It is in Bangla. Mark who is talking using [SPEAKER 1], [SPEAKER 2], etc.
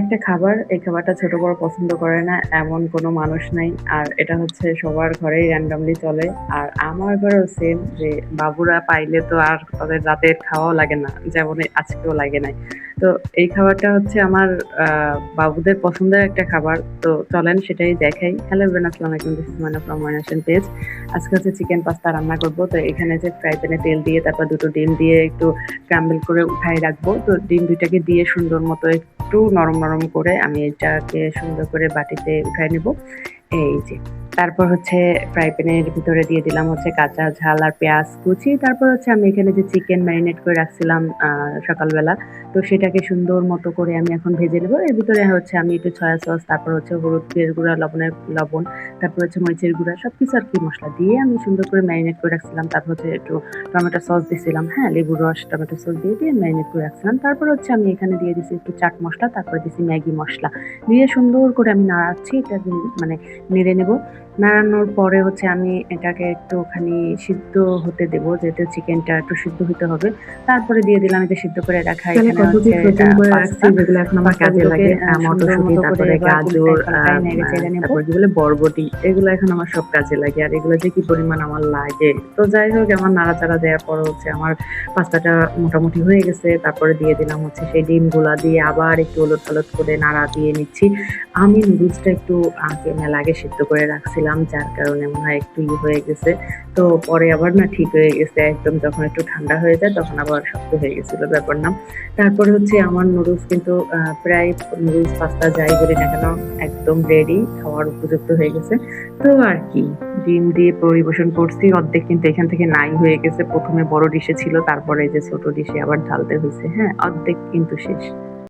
[SPEAKER 1] একটা খাবার, এই খাবারটা ছোট বড় পছন্দ করে না এমন কোনো মানুষ নাই। আর এটা হচ্ছে সবার ঘরেই randomly চলে। আর আমার ঘরেও সেম, যে বাবুরা পাইলে তো আর তাদের রাতের খাওয়াও লাগে না। যেমন আজকেও লাগে নাই। তো এই খাবারটা হচ্ছে আমার বাবুদের পছন্দের একটা খাবার। তো চলেন সেটাই দেখাই। হ্যালো এভরিওয়ান, আসসালামু আলাইকুম। This is Maina from ময়নাসেন page. আজকে হচ্ছে চিকেন পাস্তা রান্না করব। তো এখানে যে ফ্রাই প্যানে তেল দিয়ে তারপর ২ টো ডিম দিয়ে একটু ক্রাম্বল করে উঠায় রাখবো। তো ডিম ২ টাকে দিয়ে সুন্দর মতো একটু নরম নরম করে আমি এটাকে সুন্দর করে বাটিতে উঠায় নিব। এই যে, তারপর হচ্ছে ফ্রাই প্যানের ভিতরে দিয়ে দিলাম হচ্ছে কাঁচা ঝাল আর পেঁয়াজ কুচি। তারপর হচ্ছে আমি এখানে যে চিকেন ম্যারিনেট করে রাখছিলাম সকালবেলা, তো সেটাকে সুন্দর মতো করে আমি এখন ভেজে নেব। এর ভিতরে হচ্ছে আমি একটু সয়া সস, তারপর হচ্ছে হলুদের গুঁড়া, লবণ, তারপর হচ্ছে মরিচের গুঁড়া সবকিছু আর কি মসলা দিয়ে আমি সুন্দর করে ম্যারিনেট করে রাখছিলাম। তারপর হচ্ছে একটু টমেটো সস দিছিলাম, হ্যাঁ, লেবুর রস, টমেটো সস দিয়ে ম্যারিনেট করে রাখছিলাম। তারপর হচ্ছে আমি এখানে দিয়ে দিছি একটু চাট মসলা, তারপরে দিছি ম্যাগি মসলা। দিয়ে সুন্দর করে আমি নাড়াচ্ছি। এটা মানে নেড়ে নেব। নাড়ানোর পরে হচ্ছে আমি এটাকে একটুখানি সিদ্ধ হতে দেবো, যেহেতু চিকেনটা একটু সিদ্ধ হতে হবে। তারপরে দিয়ে দিলাম এই যে সিদ্ধ করে রাখা
[SPEAKER 2] আমি
[SPEAKER 1] এখানে
[SPEAKER 2] কত কি
[SPEAKER 1] হচ্ছে
[SPEAKER 2] ফ্রোজেন করে রাখছি
[SPEAKER 1] পাস্তা।
[SPEAKER 2] যেগুলো এখন আমার কাজে
[SPEAKER 1] পাস্তাগুলোকে
[SPEAKER 2] লাগে।
[SPEAKER 1] সুন্দর
[SPEAKER 2] মটরশুঁটি,
[SPEAKER 1] মতো করে
[SPEAKER 2] তারপরে
[SPEAKER 1] এবার
[SPEAKER 2] গাজর,
[SPEAKER 1] উল্টায় পাল্টায় নেড়ে চেড়ে নেব।
[SPEAKER 2] তারপর কি বলে বরবটি, এগুলো এখন আমার সব কাজে লাগে। আর এগুলো যে কি পরিমাণ আমার লাগে! তো যাই হোক, আমার নাড়াচাড়া দেওয়ার পর হচ্ছে আমার পাস্তাটা মোটামুটি হয়ে গেছে। তারপরে দিয়ে দিলাম হচ্ছে সেই ডিমগুলা দিয়ে আবার একটু ওলট-পালট করে নাড়া দিয়ে নিচ্ছি। আমি নুডলসটা একটু মেলা আগে সিদ্ধ করে রাখছিলাম, যার কারণে মনে হয় একটু হয়ে গেছে। তো পরে আবার না ঠিক হয়ে গেছে একদম, যখন একটু ঠান্ডা হয়ে যায় তখন আবার শক্ত হয়ে গেছিল, ব্যাপার না। তারপরে হচ্ছে আমার নুডলস কিন্তু প্রায় নুডলস পাস্তা যাই বলি না কেন একদম রেডি, খাওয়ার উপযুক্ত হয়ে গেছে। তো আর কি, ডিম দিয়ে পরিবেশন করছি। অর্ধেক কিন্তু এখান থেকে নাই হয়ে গেছে। প্রথমে বড় ডিশে ছিল, তারপরে এই যে ছোট ডিশে আবার ঢালতে হয়েছে। হ্যাঁ, অর্ধেক কিন্তু শেষ।